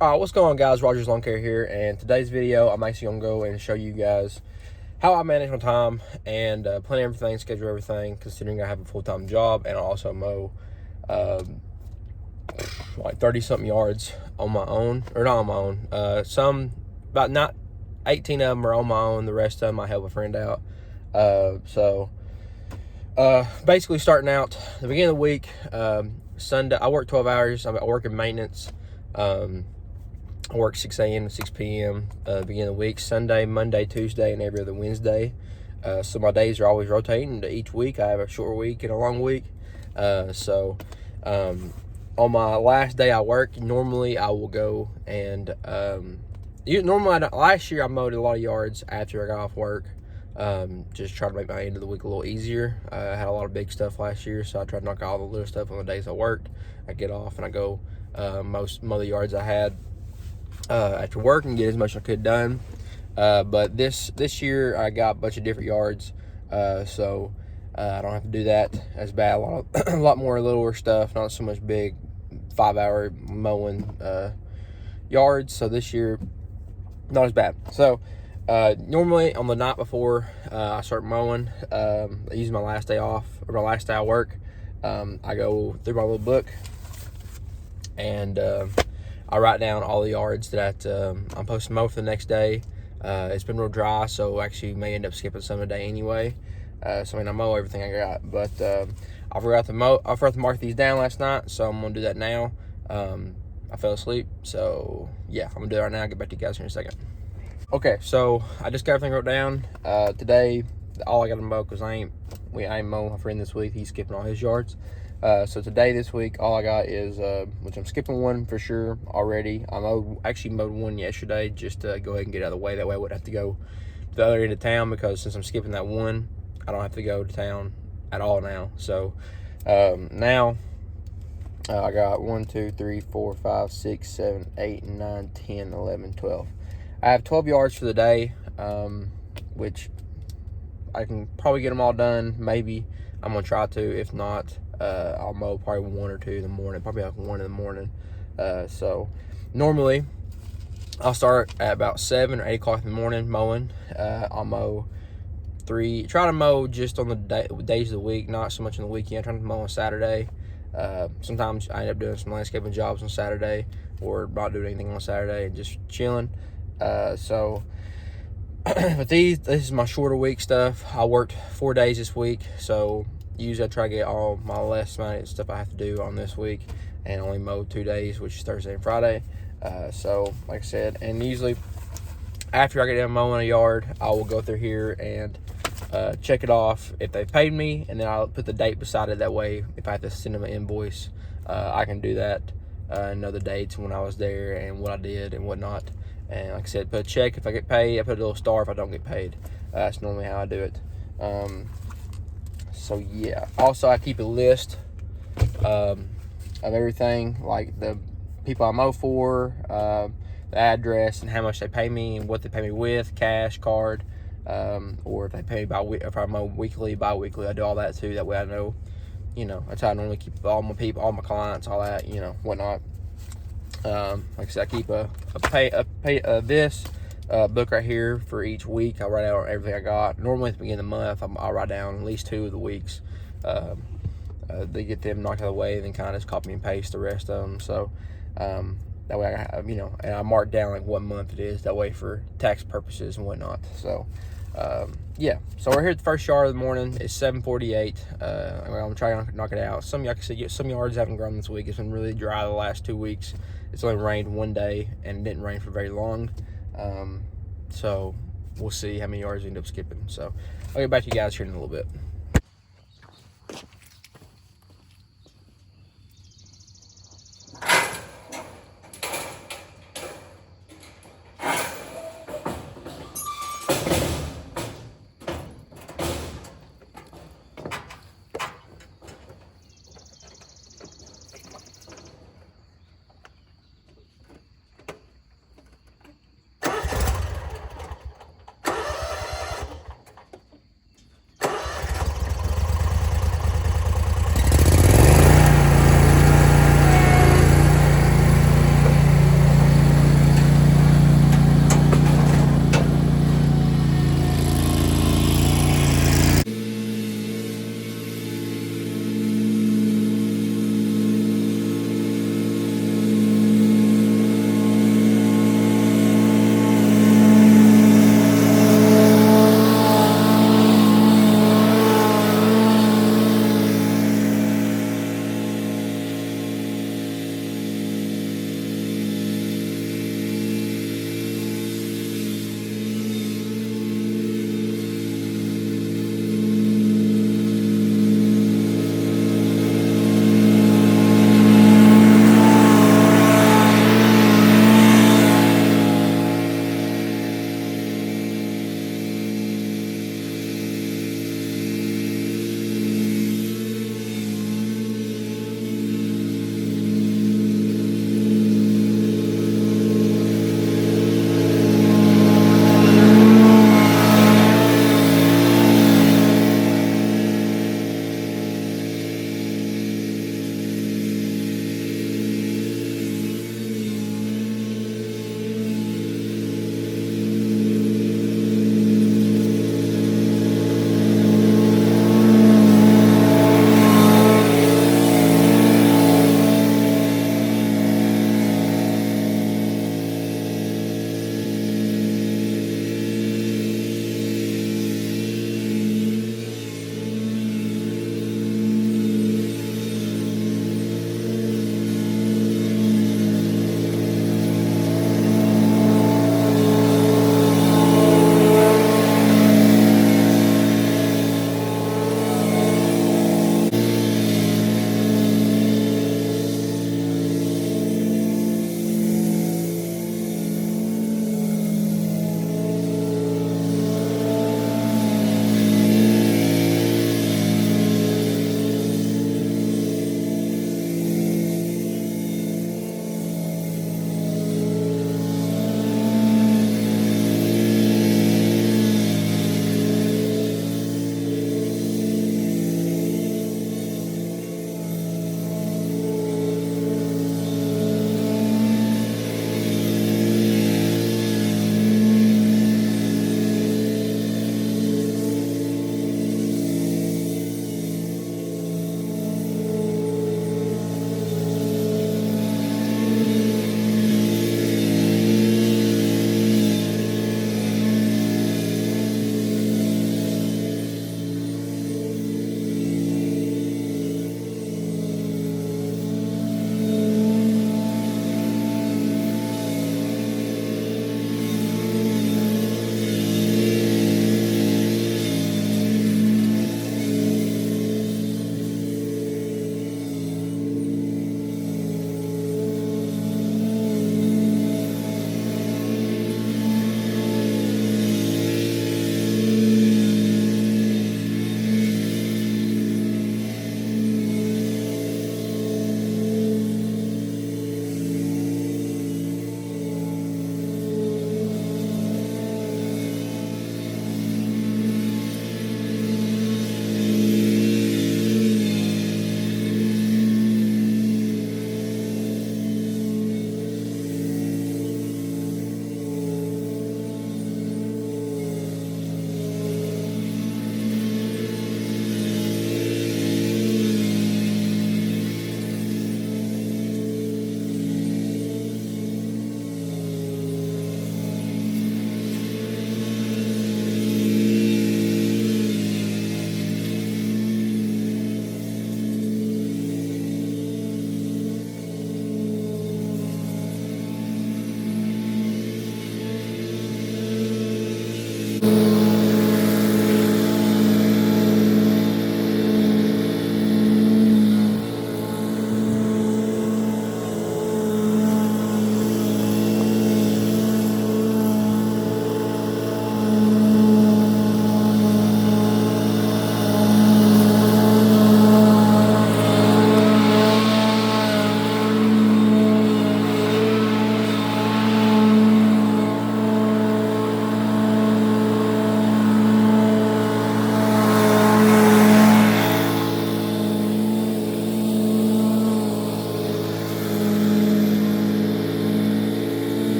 What's going on, guys? Rogers Lawn Care here, and today's video I'm actually gonna go and show you guys how I manage my time and plan everything, schedule everything, considering I have a full-time job and I also mow like 30 something yards on my own, or not on my own. Some about not 18 of them are on my own. The rest of them I help a friend out. Basically, starting out the beginning of the week, Sunday I work 12 hours. I work in maintenance. I work 6 a.m. to 6 p.m. Beginning of the week, Sunday, Monday, Tuesday, and every other Wednesday. So my days are always rotating to each week. I have a short week and a long week. On my last day I work, normally I will go and last year I mowed a lot of yards after I got off work. Just try to make my end of the week a little easier. I had a lot of big stuff last year, so I tried to knock out all the little stuff on the days I worked. I get off and I go mow the yards I had after work and get as much as I could done. But this year I got a bunch of different yards, so I don't have to do that as bad. A lot more littler stuff, not so much big 5-hour mowing yards. So this year, not as bad. So normally on the night before I start mowing, using my last day off or my last day of work, I go through my little book and I write down all the yards that I'm supposed to mow for the next day. It's been real dry, so actually may end up skipping some today anyway. I mow everything I got, but I forgot to mark these down last night, so I'm gonna do that now. I fell asleep, so yeah, I'm gonna do it right now. I'll get back to you guys here in a second. Okay, so I just got everything wrote down. Today, all I got to mow, because I ain't mowing my friend this week. He's skipping all his yards. So today, this week, all I got is, which I'm skipping one for sure already. Actually mowed one yesterday just to go ahead and get out of the way. That way I wouldn't have to go to the other end of town, because since I'm skipping that one, I don't have to go to town at all now. So now I got 1, 2, 3, 4, 5, 6, 7, 8, 9, 10, 11, 12. I have 12 yards for the day, which I can probably get them all done. Maybe I'm going to try to. If not, I'll mow probably 1 or 2 in the morning, probably like 1 in the morning. So normally I'll start at about 7 or 8 o'clock in the morning mowing. I'll mow try to mow just on the days of the week, not so much on the weekend. Trying to mow on Saturday. Sometimes I end up doing some landscaping jobs on Saturday, or not doing anything on Saturday and just chilling. But this is my shorter week stuff. I worked 4 days this week, so usually I try to get all my last minute stuff I have to do on this week, and only mow 2 days, which is Thursday and Friday. So like I said, and usually after I get done mowing a yard, I will go through here and check it off if they paid me, and then I'll put the date beside it. That way, if I have to send them an invoice, I can do that, know the dates when I was there and what I did and whatnot. And like I said, put a check if I get paid. I put a little star if I don't get paid. That's normally how I do it. So yeah. Also, I keep a list of everything, like the people I mow for, the address, and how much they pay me, and what they pay me with, cash, card, or if they pay if I mow weekly, bi-weekly. I do all that too. That way I know, that's how I normally keep all my people, all my clients, all that, whatnot. Like I said, I keep this book right here for each week. I write out everything I got. Normally at the beginning of the month, I'll write down at least 2 of the weeks. They get them knocked out of the way, and then kind of just copy and paste the rest of them. So that way I have, and I mark down like what month it is. That way for tax purposes and whatnot. So yeah. So we're here at the first yard of the morning. It's 7:48. I'm trying to knock it out. Like I said, some yards haven't grown this week. It's been really dry the last 2 weeks. It's only rained 1 day, and it didn't rain for very long. So we'll see how many yards we end up skipping. So I'll get back to you guys here in a little bit.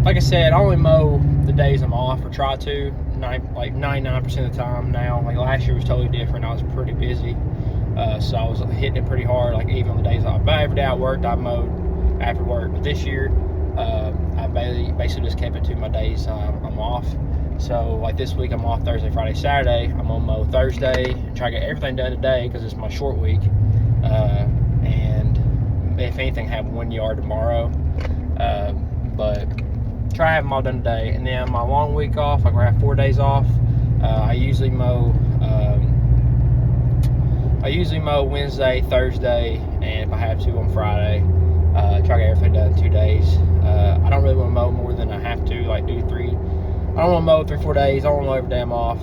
like I said, I only mow the days I'm off, or try to, like 99% of the time now. Like last year was totally different. I was pretty busy, so I was hitting it pretty hard, like even on the days off. But every day I worked, I mowed after work. But this year, I basically just kept it to my days I'm off. So like this week I'm off Thursday, Friday, Saturday. I'm gonna mow Thursday and try to get everything done today because it's my short week. And if anything, have 1 yard tomorrow. But try to have them all done today. And then my long week off, like where I have 4 days off, I usually mow Wednesday, Thursday, and if I have to on Friday. Try to get everything done in 2 days. I don't really want to mow more than I have to, like do 3. I don't want to mow 3-4 days. I don't want to mow every day I'm off.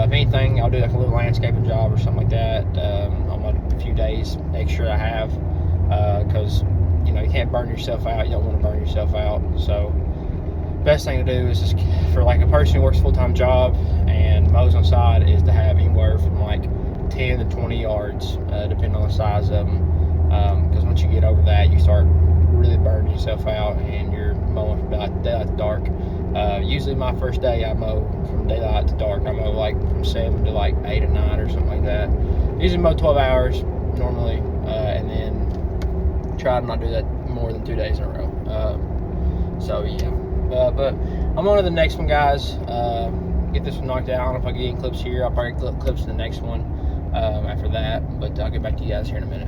If anything, I'll do like a little landscaping job or something like that on my few days extra I have, because you know you can't burn yourself out. You don't want to burn yourself out. So best thing to do is just, for like a person who works a full-time job and mows on the side, is to have anywhere from like 10 to 20 yards, depending on the size of them. Because once you get over that, you start really burning yourself out, and you're mowing from daylight to dark. Usually my first day I mow from daylight to dark. I mow like from 7 to like 8 or 9 or something like that. Usually mow 12 hours normally, and then try to not do that more than 2 days in a row. So yeah, but I'm on to the next one, guys. Get this one knocked out. I don't know if I get any clips here. I'll probably get clips in the next one after that, but I'll get back to you guys here in a minute.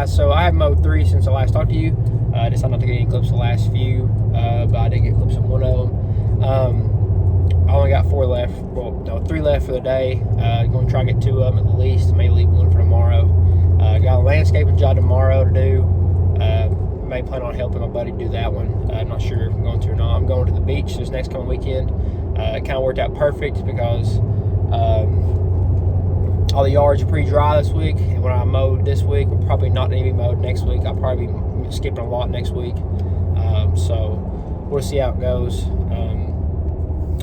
So I have mowed 3 since I last talked to you. I decided not to get any clips the last few, but I did get clips of one of them. I only got 4 left. Well, no, 3 left for the day. Going to try to get 2 of them at least. May leave 1 for tomorrow. Got a landscaping job tomorrow to do. May plan on helping my buddy do that one. I'm not sure if I'm going to or not. I'm going to the beach this next coming weekend. It kind of worked out perfect because all the yards are pretty dry this week, and when I mowed this week, we'll probably not need to be mowed next week. I'll probably be skipping a lot next week. So we'll see how it goes.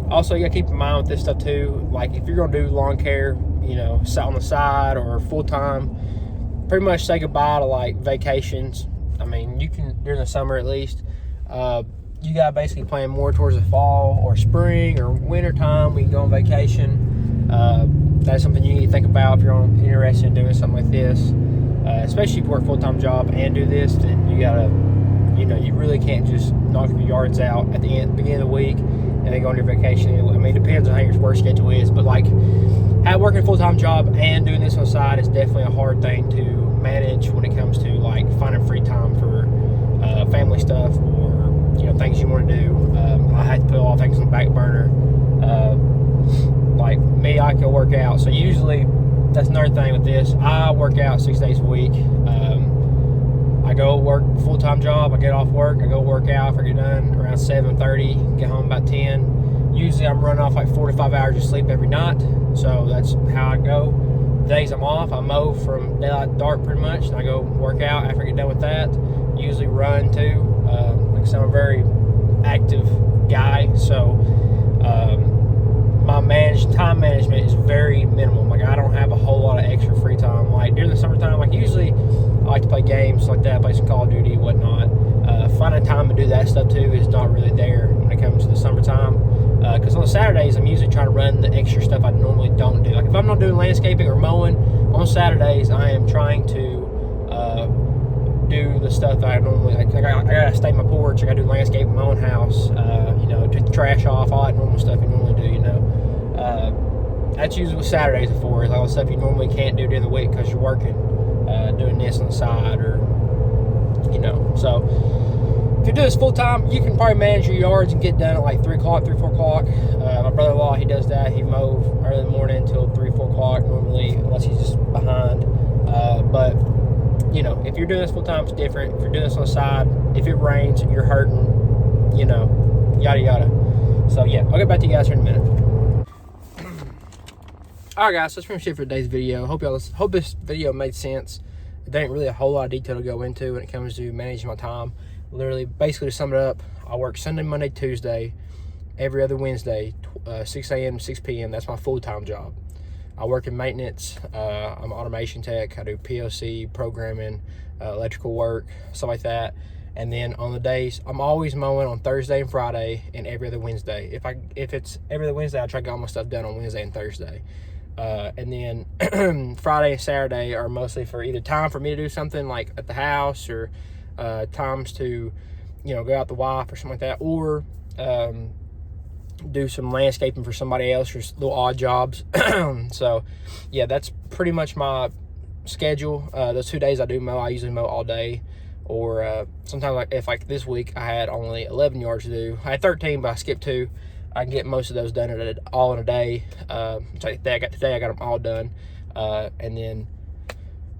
Also, you gotta keep in mind with this stuff too, like if you're gonna do lawn care, you know, sit on the side or full time, pretty much say goodbye to like vacations. I mean, you can, during the summer at least, you gotta basically plan more towards the fall or spring or winter time when you go on vacation. That's something you need to think about if you're interested in doing something like this, especially if you work a full-time job and do this. Then you gotta, you know, you really can't just knock your yards out at the beginning of the week and then go on your vacation. I mean, it depends on how your work schedule is, but like working a full-time job and doing this on the side is definitely a hard thing to manage when it comes to like finding free time for family stuff or, you know, things you want to do. I had to put a lot of things on the back burner. Like me, I can work out. So usually, that's another thing with this. I work out 6 days a week. I go work full-time job. I get off work. I go work out. If I get done around 7:30, get home about 10. Usually, I'm running off like 4 to 5 hours of sleep every night. So that's how I go. The days I'm off, I mow from daylight to dark pretty much, and I go work out after I get done with that. Usually run too. Like I said, I'm a very active guy, so my time management is very minimal. Like I don't have a whole lot of extra free time. Like during the summertime, like usually I like to play games like that, play some Call of Duty and whatnot. Finding time to do that stuff too is not really there when it comes to the summertime. Because on Saturdays, I'm usually trying to run the extra stuff I normally don't do. Like if I'm not doing landscaping or mowing, on Saturdays I am trying to do the stuff that I normally, like I gotta stay on my porch, I gotta do landscaping, my own house, you know, take the trash off, all that normal stuff you normally do, you know. That's usually what Saturdays are for, is all the stuff you normally can't do during the week because you're working, doing this on the side, or, you know. So if you do this full time, you can probably manage your yards and get done at like 3 o'clock, 3, 4 o'clock. My brother-in-law, he does that. He mows early in the morning until 3, 4 o'clock normally, unless he's just behind. But you know, if you're doing this full time, it's different. If you're doing this on the side, if it rains, you're hurting, you know, yada yada. So yeah, I'll get back to you guys here in a minute. Alright guys, so that's pretty much it for today's video. Hope this video made sense. There ain't really a whole lot of detail to go into when it comes to managing my time. Literally, basically to sum it up, I work Sunday, Monday, Tuesday, every other Wednesday, 6 a.m. to 6 p.m. That's my full-time job. I work in maintenance. I'm an automation tech. I do PLC, programming, electrical work, stuff like that. And then on the days, I'm always mowing on Thursday and Friday and every other Wednesday. If it's every other Wednesday, I try to get all my stuff done on Wednesday and Thursday. And then Friday and Saturday are mostly for either time for me to do something like at the house, or times to, you know, go out the wife or something like that, or do some landscaping for somebody else, or little odd jobs. So yeah, that's pretty much my schedule. Those 2 days I do mow, I usually mow all day, or sometimes, like if like this week I had only 11 yards to do. I had 13, but I skipped 2. I can get most of those done all in a day. Today I got them all done. And then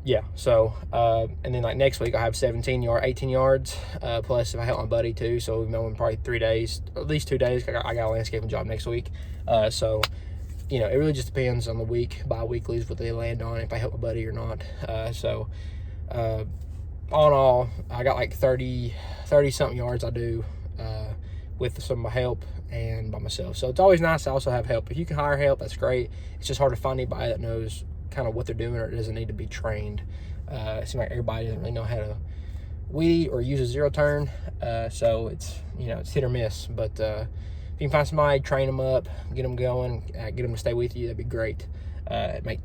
yeah, so and then like next week I have 18 yards, plus if I help my buddy too, so we're mowing probably 3 days, at least 2 days. I got a landscaping job next week. So you know, it really just depends on the week, bi-weeklies, what they land on, if I help my buddy or not. So all in all, I got like 30 something yards I do with some of my help and by myself. So it's always nice to also have help. If you can hire help, that's great. It's just hard to find anybody that knows kind of what they're doing, or it doesn't need to be trained. It seems like everybody doesn't really know how to weed or use a zero turn. So it's, you know, it's hit or miss. But if you can find somebody, train them up, get them going, get them to stay with you, that'd be great.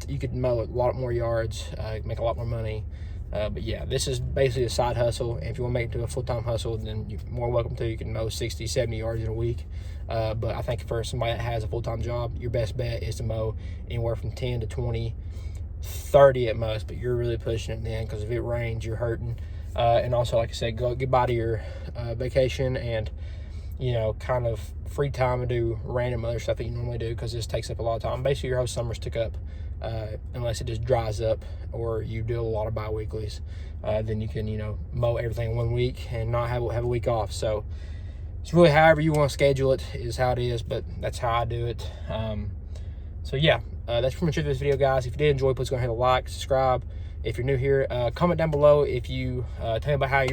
You could mow a lot more yards, make a lot more money. But yeah, this is basically a side hustle. And if you want to make it to a full-time hustle, then you're more welcome to. You can mow 60, 70 yards in a week. But I think for somebody that has a full-time job, your best bet is to mow anywhere from 10 to 20, 30 at most. But you're really pushing it then, because if it rains, you're hurting. And also, like I said, go goodbye to your vacation and, you know, kind of free time to do random other stuff that you normally do, because this takes up a lot of time. Basically, your whole summer's took up. Unless it just dries up or you do a lot of bi-weeklies, then you can, you know, mow everything 1 week and not have a week off. So it's really however you want to schedule it is how it is, but that's how I do it. So yeah, that's pretty much it for this video, guys. If you did enjoy, please go ahead and like, subscribe. If you're new here, comment down below if you tell me about how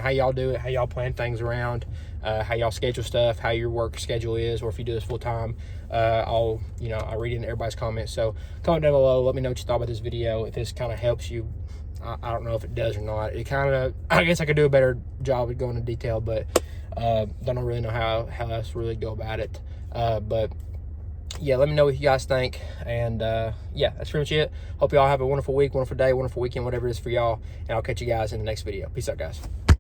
how y'all do it, how y'all plan things around, how y'all schedule stuff, how your work schedule is, or if you do this full time. I read in everybody's comments. So comment down below. Let me know what you thought about this video. If this kind of helps you, I don't know if it does or not. It kind of, I guess I could do a better job of going into detail, but don't really know how else really go about it. But yeah, let me know what you guys think. And yeah, that's pretty much it. Hope y'all have a wonderful week, wonderful day, wonderful weekend, whatever it is for y'all. And I'll catch you guys in the next video. Peace out, guys.